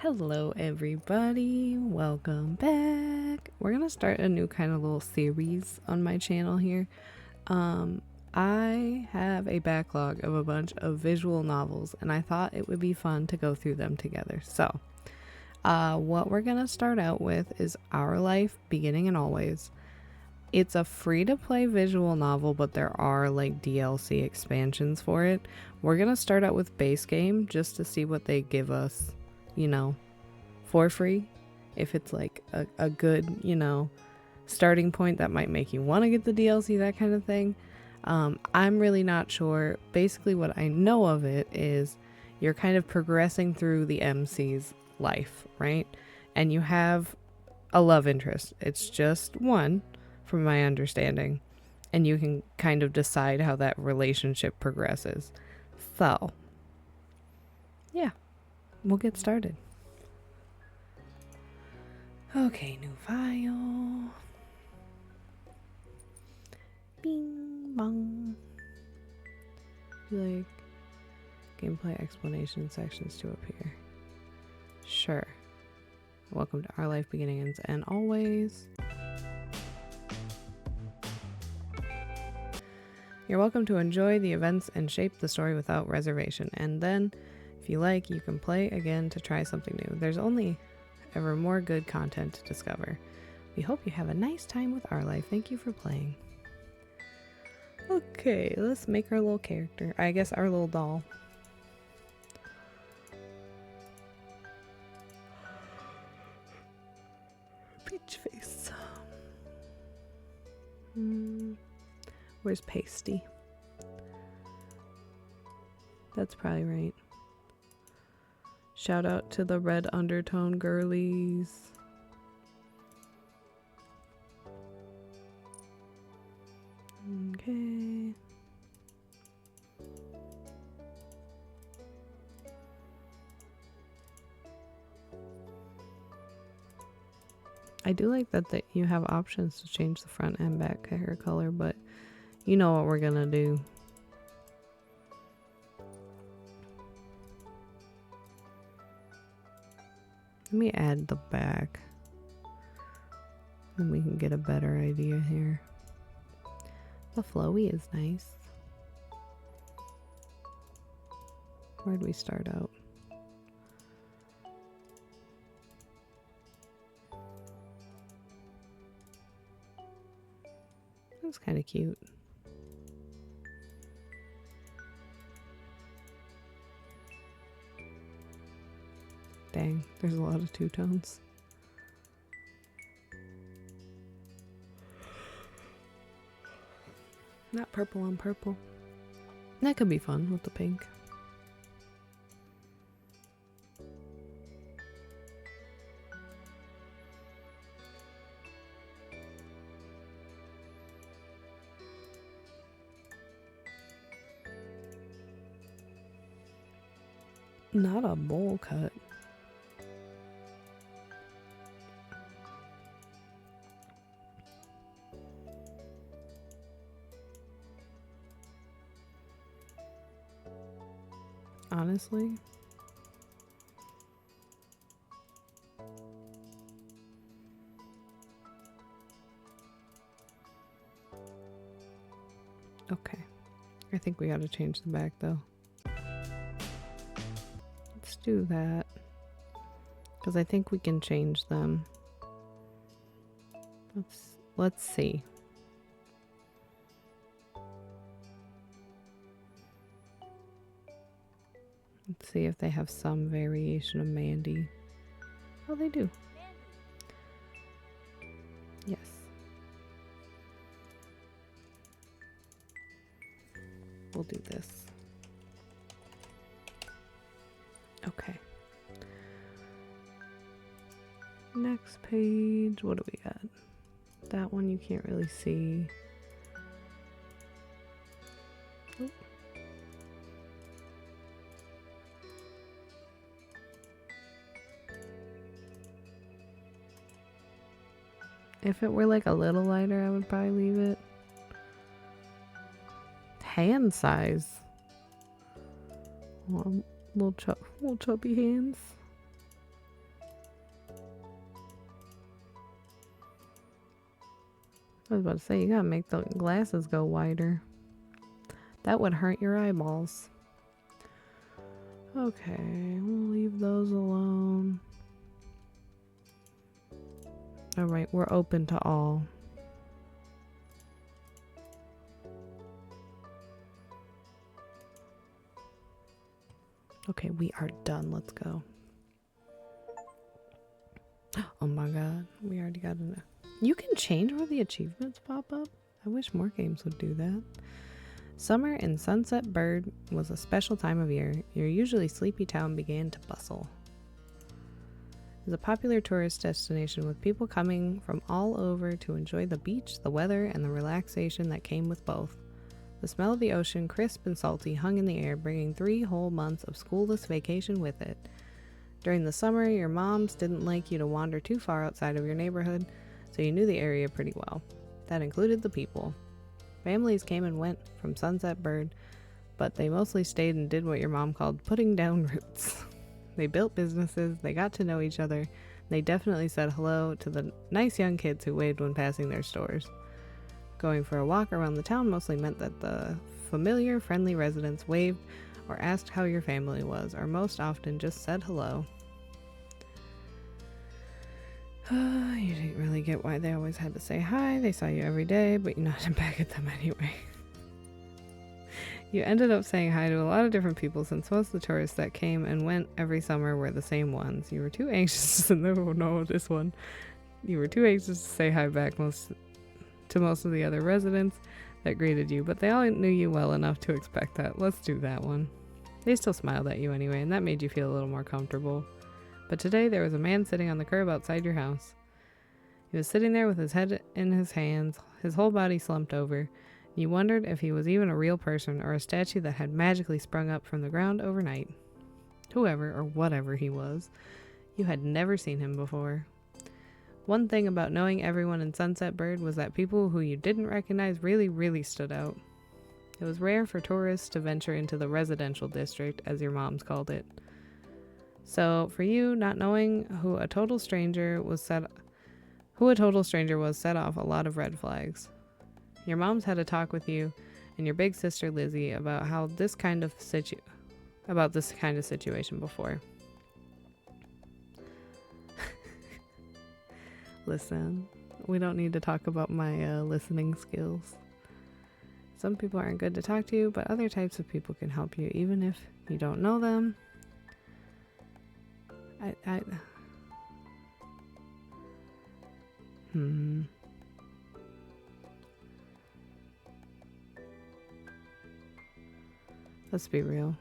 Hello everybody, welcome back. We're gonna start a new kind of little series on my channel here. I have a backlog of a bunch of visual novels and I thought it would be fun to go through them together. So, what we're gonna start out with is Our Life, Beginning and Always. It's a free to play visual novel, but there are like DLC expansions for it. We're gonna start out with base game just to see what they give us, for free. If it's like a good, starting point that might make you want to get the DLC, that kind of thing. I'm really not sure. Basically, what I know of it is you're kind of progressing through the MC's life, right? And you have a love interest. It's just one, from my understanding. And you can kind of decide how that relationship progresses. So, yeah, we'll get started. Okay, new file. Bing bong. Like gameplay explanation sections to appear. Sure. Welcome to Our Life, Beginnings and Always. You're welcome to enjoy the events and shape the story without reservation. And then, if you like, you can play again to try something new. There's only ever more good content to discover. We hope you have a nice time with Our Life. Thank you for playing. Okay, let's make our little character. I guess our little doll. Peach face. Where's Pasty? That's probably right. Shout out to the red undertone girlies. Okay. I do like that you have options to change the front and back hair color, but you know what we're gonna do. Let me add the back. And we can get a better idea here. The flowy is nice. Where'd we start out? That's kind of cute. Dang, there's a lot of two-tones. Not purple on purple. That could be fun with the pink. Not a bowl cut. Honestly, okay. I think we gotta change the back though. Let's do that. Because I think we can change them. Let's see. Let's see if they have some variation of Mandy. Oh, they do. Yes. We'll do this. Okay. Next page. What do we got? That one you can't really see. Oop. If it were like a little lighter, I would probably leave it. Hand size. Well, little chubby hands. I was about to say, you gotta make the glasses go wider. That would hurt your eyeballs. Okay, we'll leave those alone. Alright, we're open to all. Okay, we are done. Let's go. Oh my god, we already got enough. You can change where the achievements pop up? I wish more games would do that. Summer in Sunset Bird was a special time of year. Your usually sleepy town began to bustle. It was a popular tourist destination with people coming from all over to enjoy the beach, the weather, and the relaxation that came with both. The smell of the ocean, crisp and salty, hung in the air, bringing 3 whole months of schoolless vacation with it. During the summer, your moms didn't like you to wander too far outside of your neighborhood, so you knew the area pretty well. That included the people. Families came and went from Sunset Bird, but they mostly stayed and did what your mom called putting down roots. They built businesses, they got to know each other, and they definitely said hello to the nice young kids who waved when passing their stores. Going for a walk around the town mostly meant that the familiar, friendly residents waved or asked how your family was, or most often just said hello. You didn't really get why they always had to say hi. They saw you every day, but you nodded back at them anyway. You ended up saying hi to a lot of different people since most of the tourists that came and went every summer were the same ones. You were too anxious to know this one. You were too anxious to say hi back to most of the other residents that greeted you, but they all knew you well enough to expect that. Let's do that one. They still smiled at you anyway, and that made you feel a little more comfortable. But today there was a man sitting on the curb outside your house. He was sitting there with his head in his hands, his whole body slumped over. You wondered if he was even a real person or a statue that had magically sprung up from the ground overnight. Whoever or whatever he was, you had never seen him before. One thing about knowing everyone in Sunset Bird was that people who you didn't recognize really, really stood out. It was rare for tourists to venture into the residential district, as your moms called it. So, for you, not knowing who a total stranger was set off a lot of red flags. Your moms had a talk with you and your big sister Lizzie about this kind of situation before. Listen, we don't need to talk about my listening skills. Some people aren't good to talk to, but other types of people can help you, even if you don't know them. Let's be real.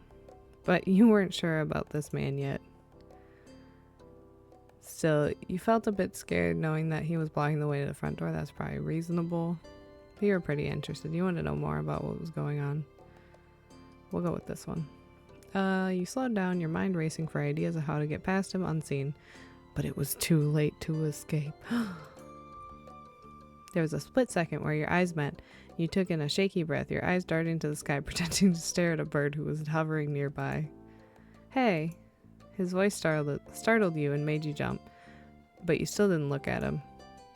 But you weren't sure about this man yet. Still, you felt a bit scared knowing that he was blocking the way to the front door. That's probably reasonable. But you were pretty interested. You wanted to know more about what was going on. We'll go with this one. You slowed down, your mind racing for ideas of how to get past him unseen. But it was too late to escape. There was a split second where your eyes met. You took in a shaky breath, your eyes darting to the sky, pretending to stare at a bird who was hovering nearby. Hey! His voice startled you and made you jump, but you still didn't look at him.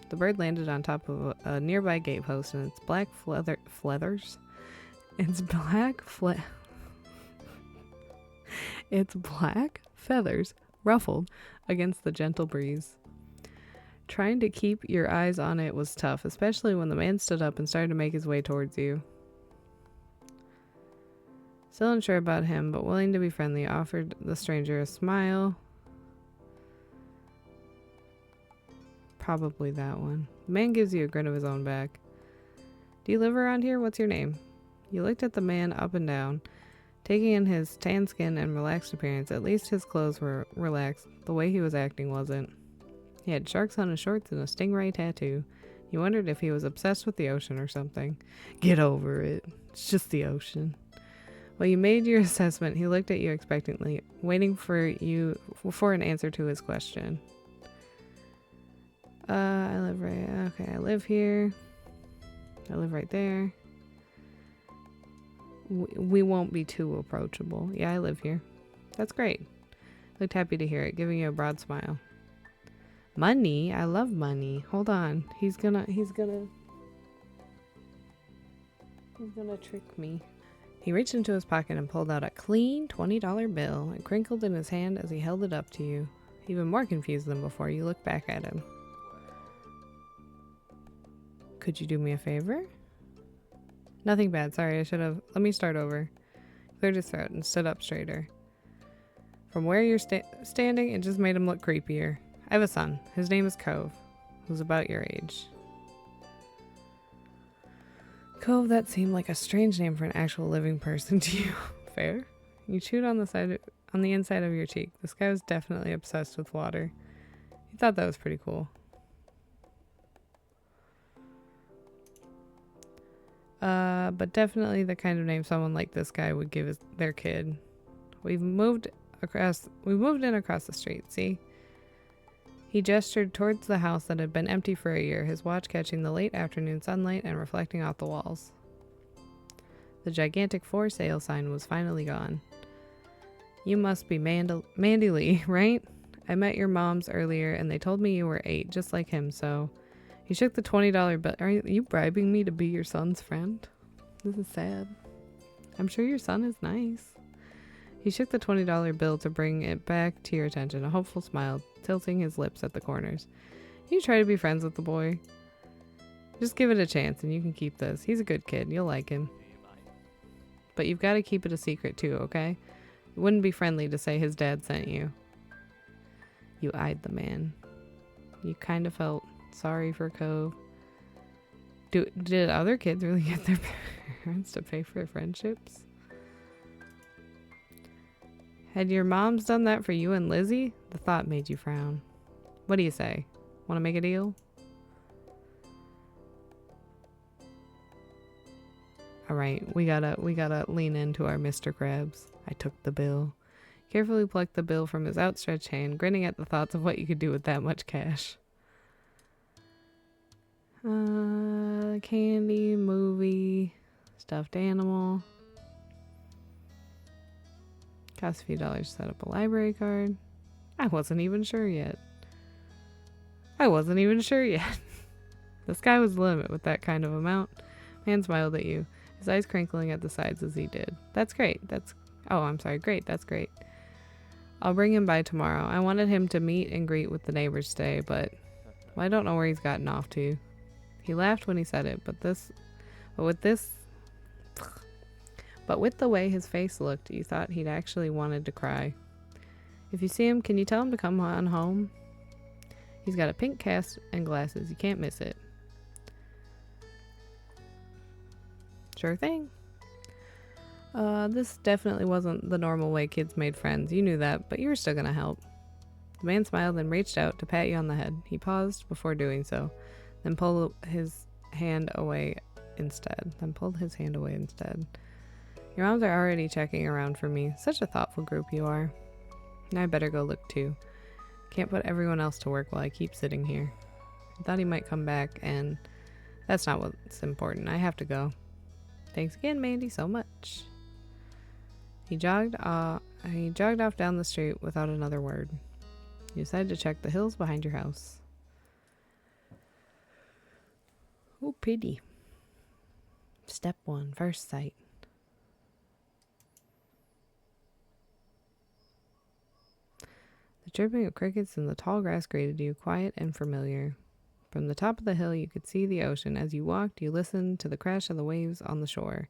The bird landed on top of a nearby gatepost, and its black feathers ruffled against the gentle breeze. Trying to keep your eyes on it was tough, especially when the man stood up and started to make his way towards you. Still unsure about him, but willing to be friendly, offered the stranger a smile. Probably that one. The man gives you a grin of his own back. Do you live around here? What's your name? You looked at the man up and down, taking in his tan skin and relaxed appearance. At least his clothes were relaxed. The way he was acting wasn't. He had sharks on his shorts and a stingray tattoo. You wondered if he was obsessed with the ocean or something. Get over it. It's just the ocean. While you made your assessment, he looked at you expectantly, waiting for an answer to his question. I live here. I live right there. We won't be too approachable. Yeah, I live here. That's great. Looked happy to hear it, giving you a broad smile. Money? I love money. Hold on. He's gonna He's gonna trick me. He reached into his pocket and pulled out a clean $20 bill and crinkled in his hand as he held it up to you. Even more confused than before, you looked back at him. Could you do me a favor? Nothing bad, sorry, I should have. Let me start over. Cleared his throat and stood up straighter. From where you're standing, it just made him look creepier. I have a son. His name is Cove, who's about your age. Cove, that seemed like a strange name for an actual living person to you. Fair? You chewed on the inside of your cheek. This guy was definitely obsessed with water. He thought that was pretty cool. But definitely the kind of name someone like this guy would give their kid. We've moved in across the street, see? He gestured towards the house that had been empty for a year, his watch catching the late afternoon sunlight and reflecting off the walls. The gigantic for sale sign was finally gone. You must be Manda Leigh, right? I met your moms earlier and they told me you were 8, just like him, so... He shook the $20 bill. Are you bribing me to be your son's friend? This is sad. I'm sure your son is nice. He shook the $20 bill to bring it back to your attention, a hopeful smile, tilting his lips at the corners. You try to be friends with the boy. Just give it a chance and you can keep this. He's a good kid. You'll like him. But you've got to keep it a secret too, okay? It wouldn't be friendly to say his dad sent you. You eyed the man. You kind of felt sorry for Cove. Did other kids really get their parents to pay for friendships? Had your moms done that for you and Lizzie? The thought made you frown. What do you say? Want to make a deal? Alright, we gotta lean into our Mr. Krabs. I took the bill. Carefully plucked the bill from his outstretched hand, grinning at the thoughts of what you could do with that much cash. Candy, movie, stuffed animal. Cost a few dollars to set up a library card. I wasn't even sure yet. The sky was the limit with that kind of amount. Man smiled at you, his eyes crinkling at the sides as he did. That's great. Great, that's great. I'll bring him by tomorrow. I wanted him to meet and greet with the neighbors today, but I don't know where he's gotten off to. He laughed when he said it, but with the way his face looked, you thought he'd actually wanted to cry. If you see him, can you tell him to come on home? He's got a pink cast and glasses. You can't miss it. Sure thing. This definitely wasn't the normal way kids made friends. You knew that, but you were still gonna help. The man smiled and reached out to pat you on the head. He paused before doing so, then pulled his hand away instead. Your moms are already checking around for me. Such a thoughtful group you are. Now I better go look too. Can't put everyone else to work while I keep sitting here. I thought he might come back, and that's not what's important. I have to go. Thanks again, Mandy, so much. He jogged off down the street without another word. You decided to check the hills behind your house. Oh, pity. Step 1, first sight. The chirping of crickets in the tall grass greeted you, quiet and familiar. From the top of the hill, you could see the ocean. As you walked, you listened to the crash of the waves on the shore,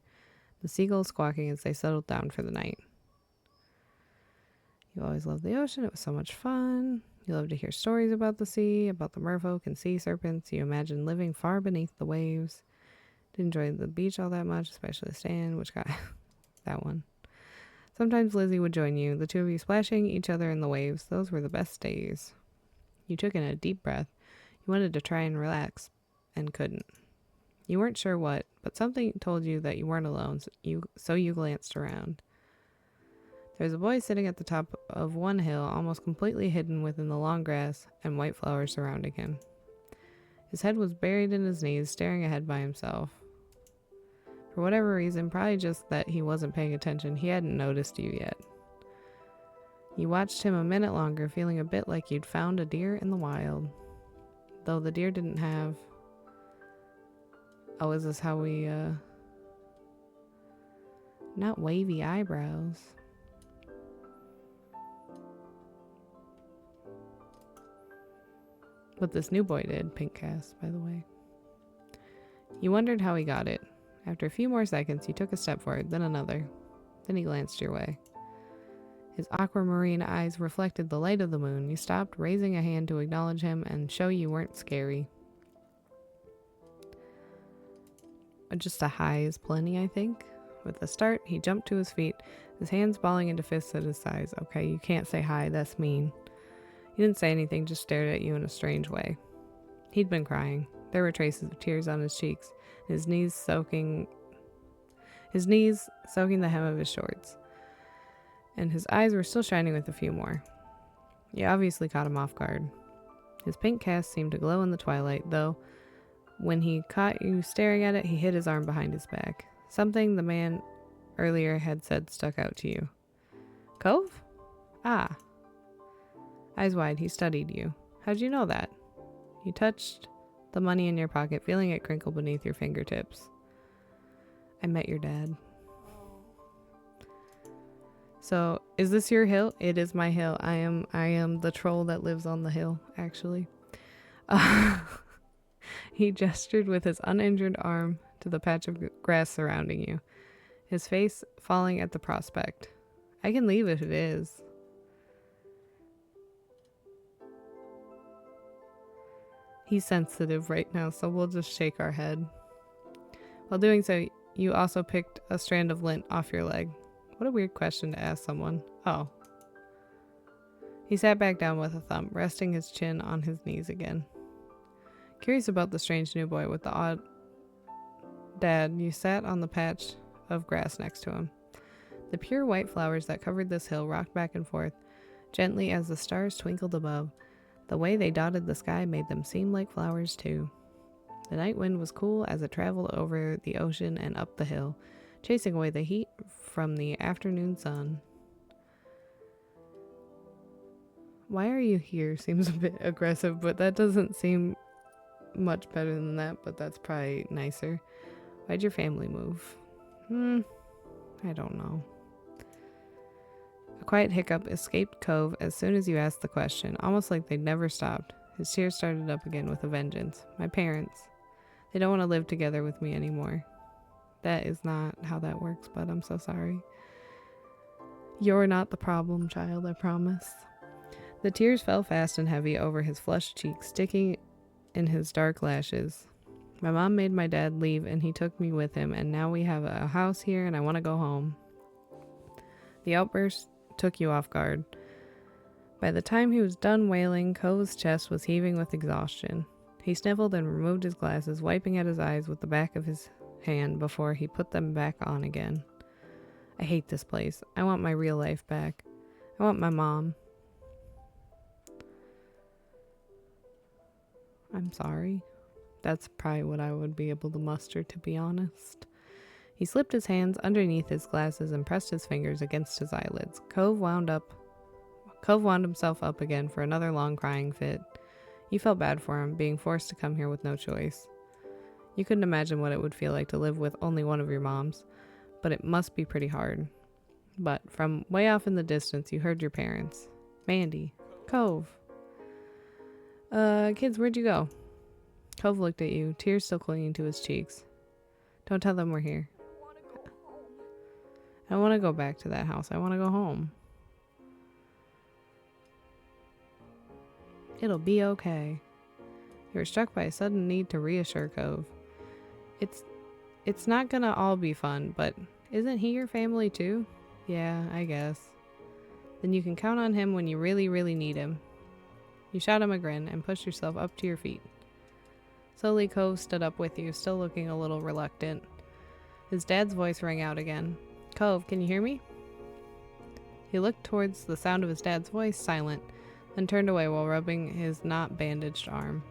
the seagulls squawking as they settled down for the night. You always loved the ocean. It was so much fun. You loved to hear stories about the sea, about the merfolk and sea serpents. You imagined living far beneath the waves. Didn't enjoy the beach all that much, especially the sand, which got that one. Sometimes Lizzie would join you, the two of you splashing each other in the waves. Those were the best days. You took in a deep breath. You wanted to try and relax, and couldn't. You weren't sure what, but something told you that you weren't alone, so you glanced around. There was a boy sitting at the top of one hill, almost completely hidden within the long grass and white flowers surrounding him. His head was buried in his knees, staring ahead by himself. For whatever reason, probably just that he wasn't paying attention, he hadn't noticed you yet. You watched him a minute longer, feeling a bit like you'd found a deer in the wild. Though the deer didn't have... Oh, is this how we, Not wavy eyebrows. What this new boy did, pink cast, by the way. You wondered how he got it. After a few more seconds, he took a step forward, then another. Then he glanced your way. His aquamarine eyes reflected the light of the moon. You stopped, raising a hand to acknowledge him and show you weren't scary. Just a hi is plenty, I think. With a start, he jumped to his feet, his hands balling into fists at his sides. Okay, you can't say hi, that's mean. He didn't say anything, just stared at you in a strange way. He'd been crying. There were traces of tears on his cheeks, his knees soaking the hem of his shorts. And his eyes were still shining with a few more. You obviously caught him off guard. His pink cast seemed to glow in the twilight, though when he caught you staring at it, he hid his arm behind his back. Something the man earlier had said stuck out to you. Cove? Ah. Eyes wide, he studied you. How'd you know that? You touched the money in your pocket, feeling it crinkle beneath your fingertips. I met your dad. So, is this your hill? It is my hill. I am the troll that lives on the hill, actually. He gestured with his uninjured arm to the patch of grass surrounding you, his face falling at the prospect. I can leave if it is. He's sensitive right now, so we'll just shake our head. While doing so, you also picked a strand of lint off your leg. What a weird question to ask someone. Oh. He sat back down with a thump, resting his chin on his knees again. Curious about the strange new boy with the odd dad, you sat on the patch of grass next to him. The pure white flowers that covered this hill rocked back and forth, gently as the stars twinkled above. The way they dotted the sky made them seem like flowers too. The night wind was cool as it traveled over the ocean and up the hill, chasing away the heat from the afternoon sun. Why are you here? Seems a bit aggressive, but that doesn't seem much better than that, but that's probably nicer. Why'd your family move? I don't know. A quiet hiccup escaped Cove as soon as you asked the question, almost like they'd never stopped. His tears started up again with a vengeance. My parents. They don't want to live together with me anymore. That is not how that works, but I'm so sorry. You're not the problem, child, I promise. The tears fell fast and heavy over his flushed cheeks, sticking in his dark lashes. My mom made my dad leave and he took me with him, and now we have a house here and I want to go home. The outburst took you off guard. By the time he was done wailing, Cove's chest was heaving with exhaustion. He sniffled and removed his glasses, wiping at his eyes with the back of his hand before he put them back on again. I hate this place. I want my real life back. I want my mom. I'm sorry. That's probably what I would be able to muster, to be honest. He slipped his hands underneath his glasses and pressed his fingers against his eyelids. Cove wound himself up again for another long crying fit. You felt bad for him, being forced to come here with no choice. You couldn't imagine what it would feel like to live with only one of your moms, but it must be pretty hard. But from way off in the distance, you heard your parents. Mandy. Cove. Kids, where'd you go? Cove looked at you, tears still clinging to his cheeks. Don't tell them we're here. I don't want to go back to that house. I want to go home. It'll be okay. You were struck by a sudden need to reassure Cove. It's not gonna all be fun, but isn't he your family too? Yeah, I guess. Then you can count on him when you really, really need him. You shot him a grin and pushed yourself up to your feet. Slowly, Cove stood up with you, still looking a little reluctant. His dad's voice rang out again. Cove, can you hear me? He looked towards the sound of his dad's voice, silent, then turned away while rubbing his not bandaged arm.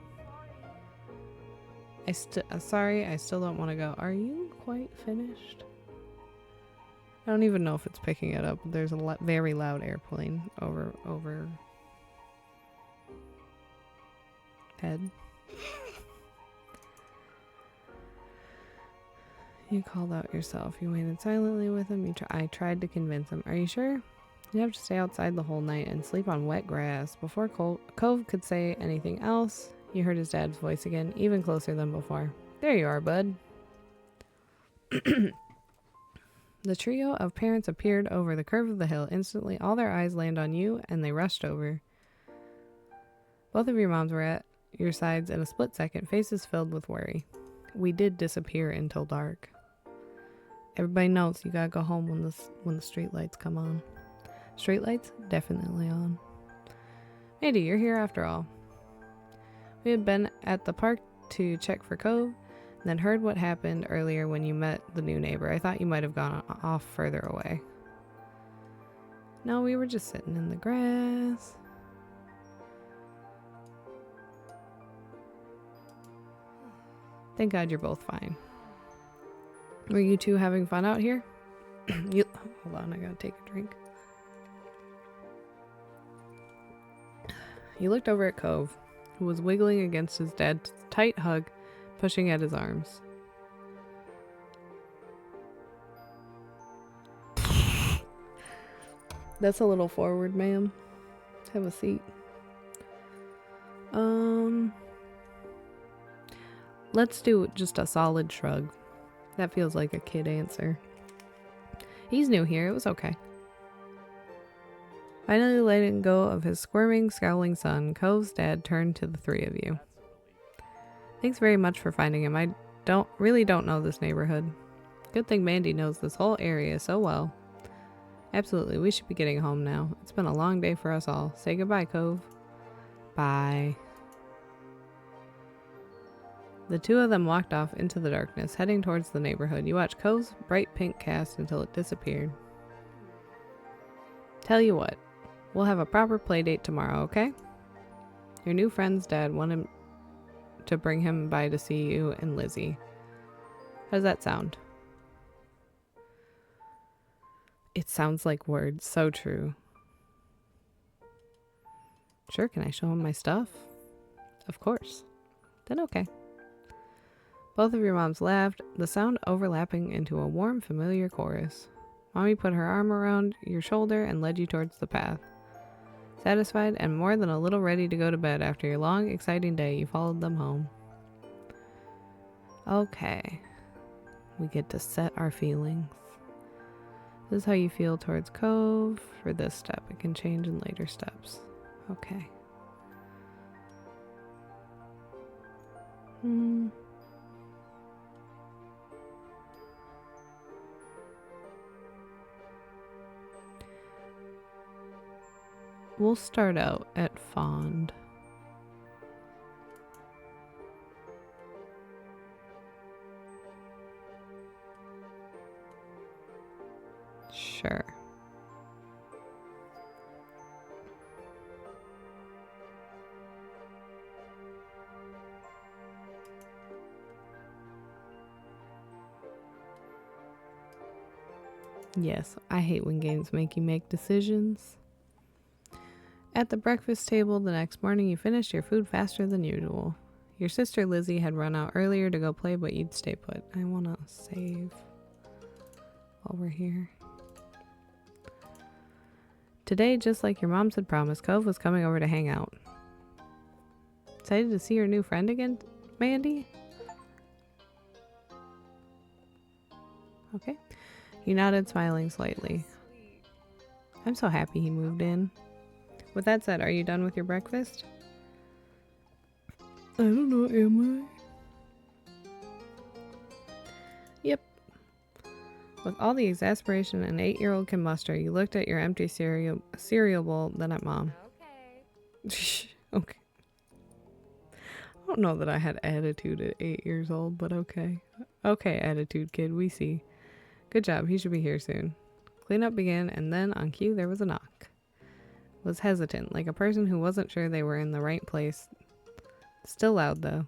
Sorry, I still don't want to go. Are you quite finished? I don't even know if it's picking it up. There's a very loud airplane over head. You called out yourself. You waited silently with him. I tried to convince him. Are you sure? You have to stay outside the whole night and sleep on wet grass. Before Cove could say anything else, you heard his dad's voice again, even closer than before. There you are, bud. The trio of parents appeared over the curve of the hill. Instantly, all their eyes land on you, and they rushed over. Both of your moms were at your sides in a split second, faces filled with worry. We did disappear until dark. Everybody knows you gotta go home when the street lights come on. Street lights? Definitely on. Mandy, you're here after all. We had been at the park to check for Cove, then heard what happened earlier when you met the new neighbor. I thought you might have gone off further away. No, we were just sitting in the grass. Thank God you're both fine. Were you two having fun out here? Hold on, I gotta take a drink. You looked over at Cove, who was wiggling against his dad's tight hug, pushing at his arms. That's a little forward, ma'am. Have a seat. Let's do just a solid shrug. That feels like a kid answer. He's new here, it was okay. Finally letting go of his squirming, scowling son, Cove's dad turned to the three of you. Thanks very much for finding him. I really don't know this neighborhood. Good thing Mandy knows this whole area so well. Absolutely, we should be getting home now. It's been a long day for us all. Say goodbye, Cove. Bye. The two of them walked off into the darkness, heading towards the neighborhood. You watched Cove's bright pink cast until it disappeared. Tell you what, we'll have a proper play date tomorrow, okay? Your new friend's dad wanted to bring him by to see you and Lizzie. How does that sound? It sounds like words. So true. Sure, can I show him my stuff? Of course. Then okay. Both of your moms laughed, the sound overlapping into a warm, familiar chorus. Mommy put her arm around your shoulder and led you towards the path. Satisfied and more than a little ready to go to bed after your long, exciting day, you followed them home. Okay. We get to set our feelings. This is how you feel towards Cove for this step. It can change in later steps. Okay. We'll start out at fond. Sure. Yes, I hate when games make you make decisions. At the breakfast table the next morning, you finished your food faster than usual. Your sister Lizzie had run out earlier to go play, but you'd stay put. I want to save while we're here. Today, just like your moms had promised, Cove was coming over to hang out. Excited to see your new friend again, Mandy? Okay. You nodded, smiling slightly. I'm so happy he moved in. With that said, are you done with your breakfast? I don't know, am I? Yep. With all the exasperation an 8-year-old can muster, you looked at your empty cereal bowl, then at Mom. Okay. Okay. I don't know that I had attitude at 8 years old, but okay. Okay, attitude kid, we see. Good job, he should be here soon. Cleanup began, and then on cue there was a knock. Was hesitant, like a person who wasn't sure they were in the right place. Still loud, though.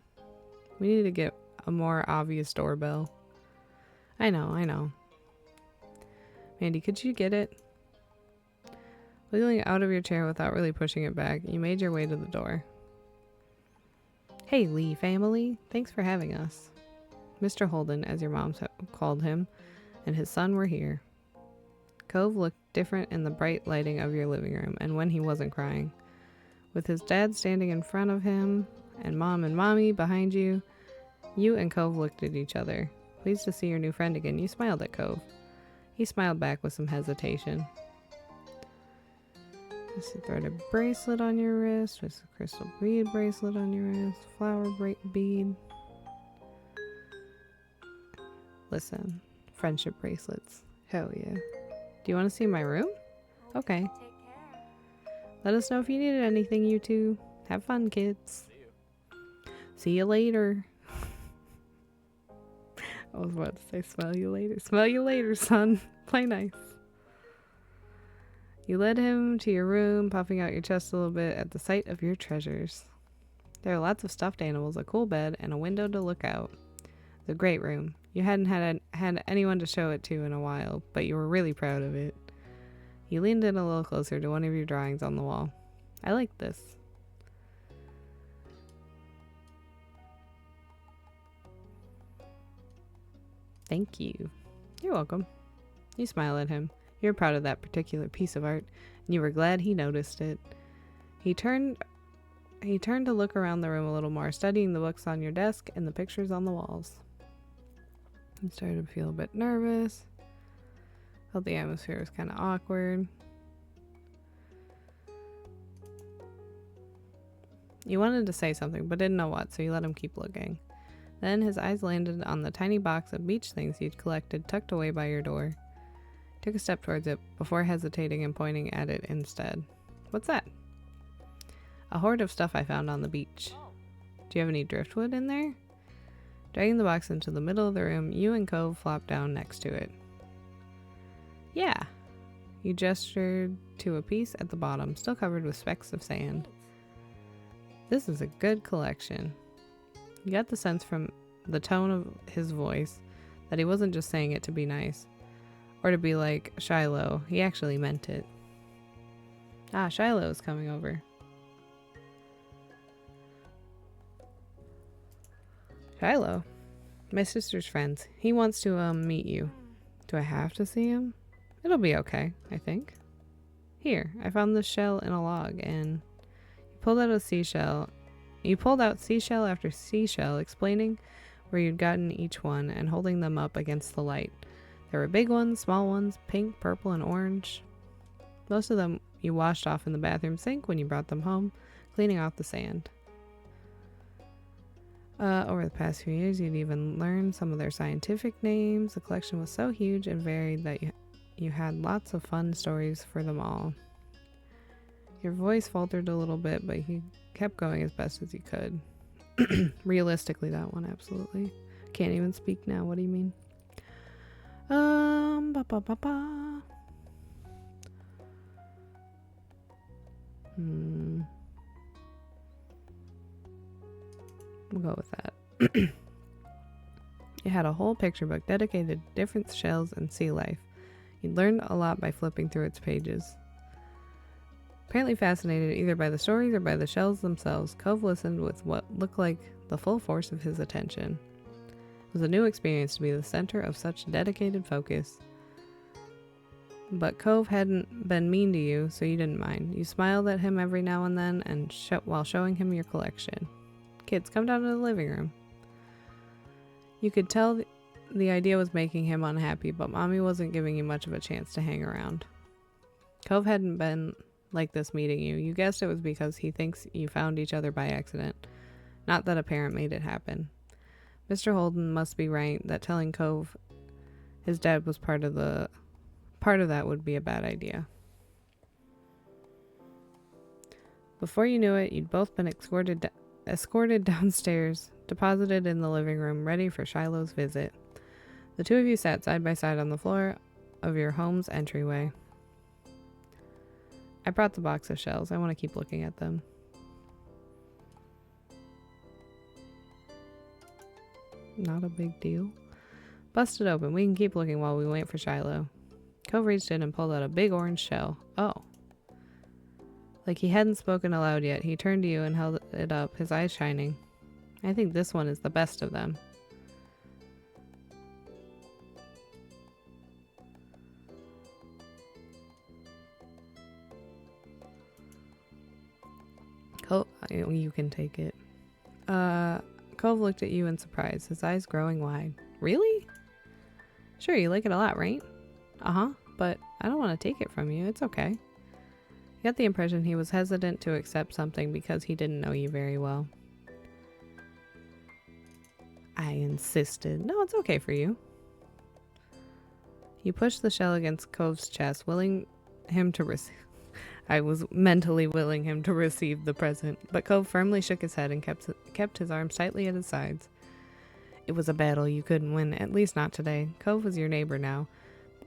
We need to get a more obvious doorbell. I know. Mandy, could you get it? Wiggling out of your chair without really pushing it back, you made your way to the door. Hey, Leigh family. Thanks for having us. Mr. Holden, as your mom called him, and his son were here. Cove looked different in the bright lighting of your living room, and when he wasn't crying. With his dad standing in front of him, and Mom and Mommy behind you, you and Cove looked at each other. Pleased to see your new friend again, you smiled at Cove. He smiled back with some hesitation. Just a threaded bracelet on your wrist, just a crystal bead bracelet on your wrist, flower bead. Listen, friendship bracelets. Hell yeah. Do you want to see my room? Okay. Let us know if you needed anything, you two. Have fun, kids. See you later. I was about to say smell you later. Smell you later, son. Play nice. You led him to your room, puffing out your chest a little bit at the sight of your treasures. There are lots of stuffed animals, a cool bed, and a window to look out. The great room. You hadn't had anyone to show it to in a while, but you were really proud of it. You leaned in a little closer to one of your drawings on the wall. I like this. Thank you. You're welcome. You smile at him. You're proud of that particular piece of art, and you were glad he noticed it. He turned to look around the room a little more, studying the books on your desk and the pictures on the walls. You started to feel a bit nervous. Felt the atmosphere was kind of awkward. You wanted to say something, but didn't know what, so you let him keep looking. Then his eyes landed on the tiny box of beach things you'd collected tucked away by your door. Took a step towards it before hesitating and pointing at it instead. What's that? A hoard of stuff I found on the beach. Do you have any driftwood in there? Dragging the box into the middle of the room, you and Cove flopped down next to it. Yeah. You gestured to a piece at the bottom, still covered with specks of sand. This is a good collection. You got the sense from the tone of his voice that he wasn't just saying it to be nice, or to be like Shiloh. He actually meant it. Ah, Shiloh is coming over. Shiloh, my sister's friends. He wants to meet you. Do I have to see him? It'll be okay, I think. Here, I found this shell in a log, and you pulled out seashell after seashell, explaining where you'd gotten each one and holding them up against the light. There were big ones, small ones, pink, purple, and orange. Most of them you washed off in the bathroom sink when you brought them home, cleaning off the sand. Over the past few years, you'd even learned some of their scientific names. The collection was so huge and varied that you had lots of fun stories for them all. Your voice faltered a little bit, but you kept going as best as you could. Realistically, that one, absolutely. Can't even speak now. What do you mean? We'll go with that. You had a whole picture book dedicated to different shells and sea life. You learned a lot by flipping through its pages. Apparently fascinated either by the stories or by the shells themselves, Cove listened with what looked like the full force of his attention. It was a new experience to be the center of such dedicated focus. But Cove hadn't been mean to you, so you didn't mind. You smiled at him every now and then, and while showing him your collection. Kids, come down to the living room. You could tell the idea was making him unhappy, but Mommy wasn't giving you much of a chance to hang around. Cove hadn't been like this meeting you. You guessed it was because he thinks you found each other by accident, not that a parent made it happen. Mr. Holden must be right that telling Cove his dad was part of that would be a bad idea. Before you knew it, you'd both been escorted downstairs, deposited in the living room, ready for Shiloh's visit. The two of you sat side by side on the floor of your home's entryway. I brought the box of shells. I want to keep looking at them. Not a big deal. Bust it open. We can keep looking while we wait for Shiloh. Cove reached in and pulled out a big orange shell. Oh. Like he hadn't spoken aloud yet, he turned to you and held it up, his eyes shining. I think this one is the best of them. You can take it. Cove looked at you in surprise, his eyes growing wide. Really? Sure, you like it a lot, right? Uh-huh, but I don't want to take it from you. It's okay. You got the impression he was hesitant to accept something because he didn't know you very well. I insisted. No, it's okay for you. You pushed the shell against Cove's chest, willing him to receive. I was mentally willing him to receive the present, but Cove firmly shook his head and kept his arms tightly at his sides. It was a battle you couldn't win, at least not today. Cove was your neighbor now.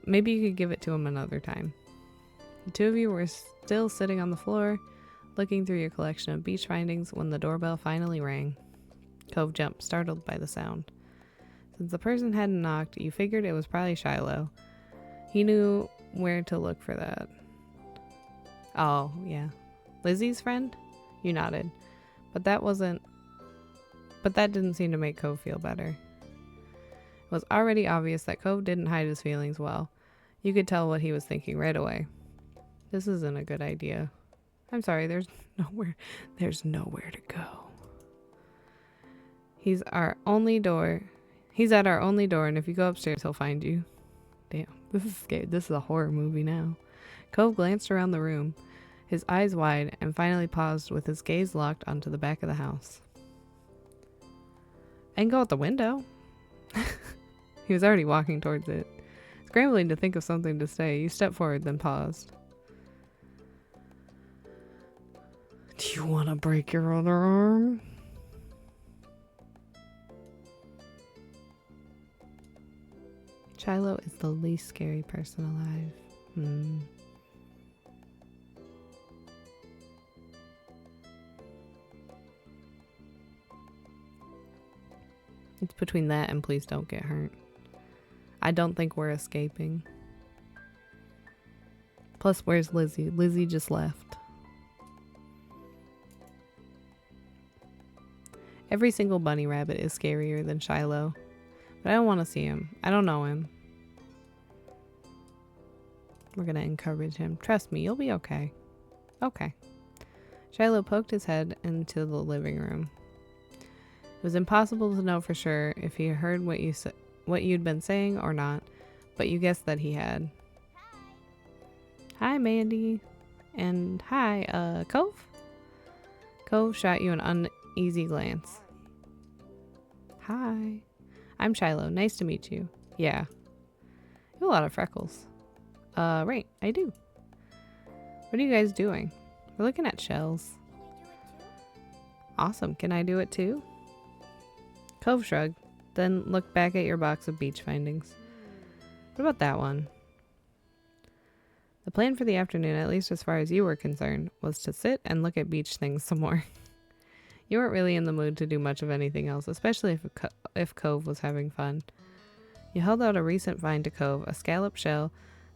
Maybe you could give it to him another time. The two of you were still sitting on the floor, looking through your collection of beach findings when the doorbell finally rang. Cove jumped, startled by the sound. Since the person hadn't knocked, you figured it was probably Shiloh. He knew where to look for that. Oh, yeah. Lizzie's friend? You nodded. But that didn't seem to make Cove feel better. It was already obvious that Cove didn't hide his feelings well. You could tell what he was thinking right away. This isn't a good idea. I'm sorry, there's nowhere to go. He's at our only door, and if you go upstairs, he'll find you. Damn, this is scary. This is a horror movie now. Cove glanced around the room, his eyes wide, and finally paused with his gaze locked onto the back of the house. I can go out the window. He was already walking towards it. Scrambling to think of something to say, you stepped forward, then paused. Do you want to break your other arm? Shiloh is the least scary person alive. It's between that and please don't get hurt. I don't think we're escaping. Plus, where's Lizzie? Lizzie just left. Every single bunny rabbit is scarier than Shiloh. But I don't want to see him. I don't know him. We're going to encourage him. Trust me, you'll be okay. Okay. Shiloh poked his head into the living room. It was impossible to know for sure if he heard what you'd been saying or not, but you guessed that he had. Hi, Mandy. And hi, Cove? Cove shot you an uneasy glance. Hi. I'm Shiloh. Nice to meet you. Yeah. You have a lot of freckles. Right, I do. What are you guys doing? We're looking at shells. Awesome. Can I do it too? Cove shrugged, then looked back at your box of beach findings. What about that one? The plan for the afternoon, at least as far as you were concerned, was to sit and look at beach things some more. You weren't really in the mood to do much of anything else, especially if Cove was having fun. You held out a recent find to Cove, a scallop shell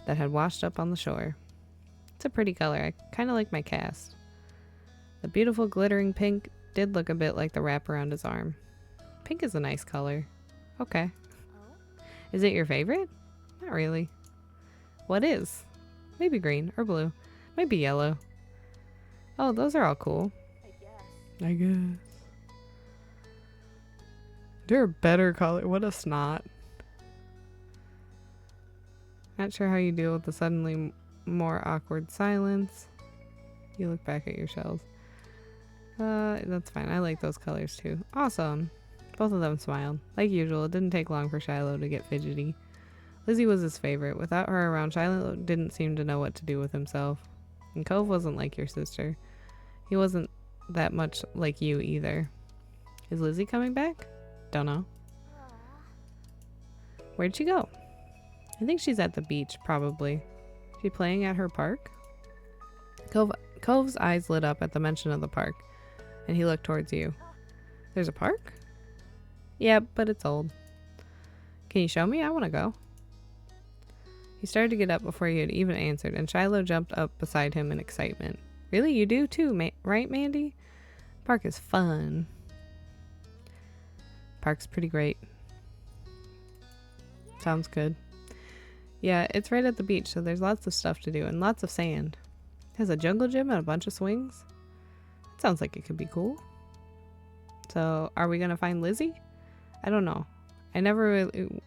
that had washed up on the shore. It's a pretty color. I kind of like my cast. The beautiful glittering pink did look a bit like the wrap around his arm. Pink is a nice color. Okay. Is it your favorite? Not really. What is? Maybe green or blue. Might be yellow. Oh, those are all cool. I guess. They're a better color. What a snot. Not sure how you deal with the suddenly more awkward silence. You look back at your shells. That's fine. I like those colors too. Awesome. Both of them smiled. Like usual, it didn't take long for Shiloh to get fidgety. Lizzie was his favorite. Without her around, Shiloh didn't seem to know what to do with himself. And Cove wasn't like your sister. He wasn't that much like you either. Is Lizzie coming back? Don't know. Where'd she go? I think she's at the beach, probably. She playing at her park? Cove's eyes lit up at the mention of the park, and he looked towards you. There's a park? Yeah, but it's old. Can you show me? I want to go. He started to get up before you had even answered, and Shiloh jumped up beside him in excitement. Really? You do too, right, Mandy? Park is fun. Park's pretty great. Sounds good. Yeah, it's right at the beach, so there's lots of stuff to do and lots of sand. It has a jungle gym and a bunch of swings. Sounds like it could be cool. So, are we gonna find Lizzie? I don't know. I never really...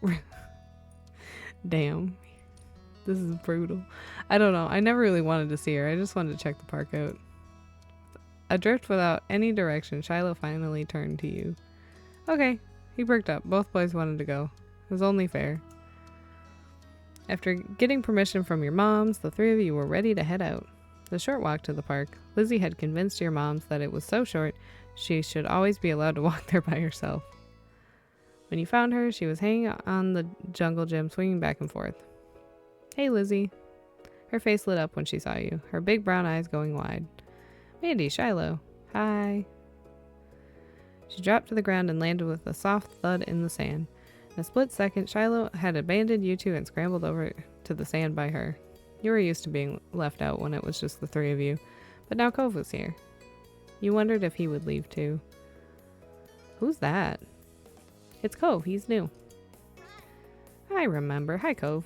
Damn. This is brutal. I don't know. I never really wanted to see her. I just wanted to check the park out. Adrift without any direction, Shiloh finally turned to you. Okay. He perked up. Both boys wanted to go. It was only fair. After getting permission from your moms, the three of you were ready to head out. The short walk to the park, Lizzie had convinced your moms that it was so short she should always be allowed to walk there by herself. When you found her, she was hanging on the jungle gym, swinging back and forth. Hey, Lizzie. Her face lit up when she saw you, her big brown eyes going wide. Mandy, Shiloh. Hi. She dropped to the ground and landed with a soft thud in the sand. In a split second, Shiloh had abandoned you two and scrambled over to the sand by her. You were used to being left out when it was just the three of you, but now Cove was here. You wondered if he would leave too. Who's that? It's Cove, he's new. I remember. Hi, Cove.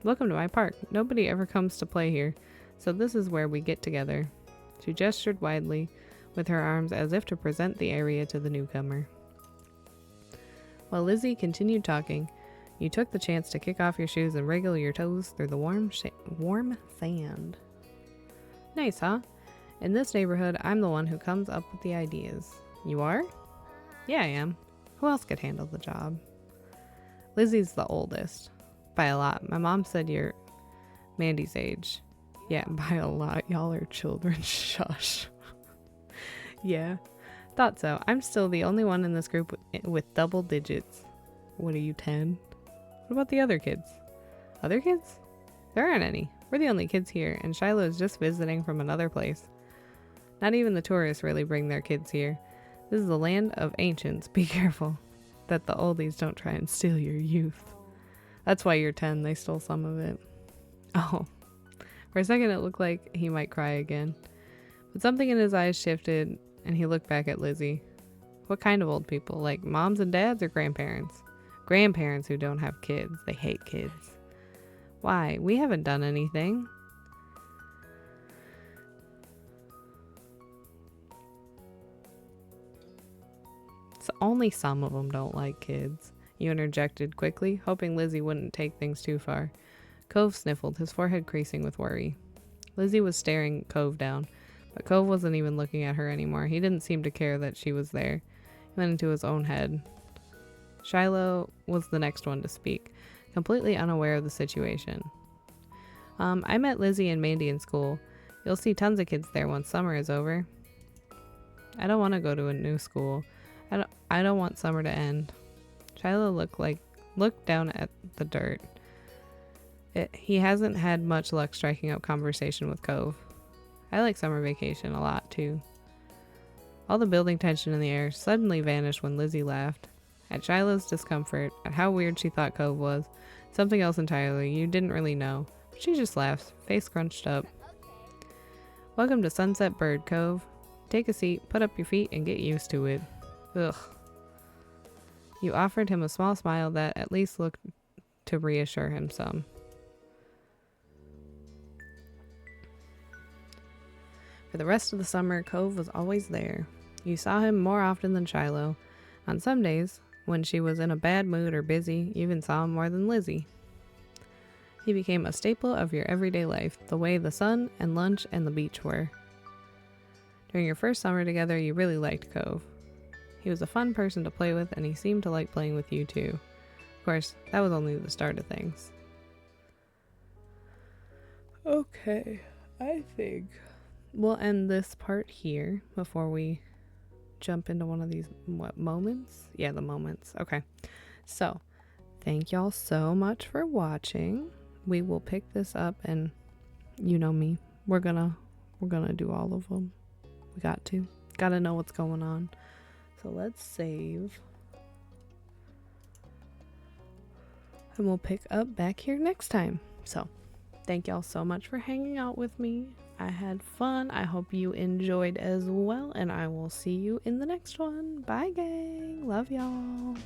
Welcome to my park. Nobody ever comes to play here, so this is where we get together. She gestured widely with her arms as if to present the area to the newcomer. While Lizzie continued talking, you took the chance to kick off your shoes and wriggle your toes through the warm sand. Nice, huh? In this neighborhood, I'm the one who comes up with the ideas. You are? Yeah, I am. Who else could handle the job? Lizzie's the oldest. By a lot. My mom said you're Mandy's age. Yeah, by a lot. Y'all are children. Shush. Yeah, thought so. I'm still the only one in this group with double digits. What are you, 10? What about the other kids? Other kids? There aren't any. We're the only kids here, and Shiloh is just visiting from another place. Not even the tourists really bring their kids here. This is the land of ancients. Be careful that the oldies don't try and steal your youth. That's why you're 10. They stole some of it. Oh. For a second, it looked like he might cry again. But something in his eyes shifted, and he looked back at Lizzie. What kind of old people? Like moms and dads or grandparents? Grandparents who don't have kids. They hate kids. Why? We haven't done anything. So only some of them don't like kids. You interjected quickly, hoping Lizzie wouldn't take things too far. Cove sniffled, his forehead creasing with worry. Lizzie was staring Cove down, but Cove wasn't even looking at her anymore. He didn't seem to care that she was there. He went into his own head. Shiloh was the next one to speak, completely unaware of the situation. I met Lizzie and Mandy in school. You'll see tons of kids there once summer is over. I don't want to go to a new school. I don't want summer to end. Shiloh looked down at the dirt. He hasn't had much luck striking up conversation with Cove. I like summer vacation a lot too. All the building tension in the air suddenly vanished when Lizzie laughed. At Shiloh's discomfort, at how weird she thought Cove was, something else entirely you didn't really know, but she just laughed, face scrunched up. Welcome to Sunset Bird Cove. Take a seat, put up your feet, and get used to it. Ugh. You offered him a small smile that at least looked to reassure him some. For the rest of the summer, Cove was always there. You saw him more often than Shiloh. On some days, when she was in a bad mood or busy, you even saw him more than Lizzie. He became a staple of your everyday life, the way the sun and lunch and the beach were. During your first summer together, you really liked Cove. He was a fun person to play with, and he seemed to like playing with you too. Of course, that was only the start of things. Okay, I think we'll end this part here before we jump into one of these moments? Yeah, the moments. Okay. So, thank y'all so much for watching. We will pick this up, and you know me. We're gonna do all of them. We gotta know what's going on. So let's save. And we'll pick up back here next time. So, thank y'all so much for hanging out with me. I had fun. I hope you enjoyed as well. And I will see you in the next one. Bye, gang. Love y'all.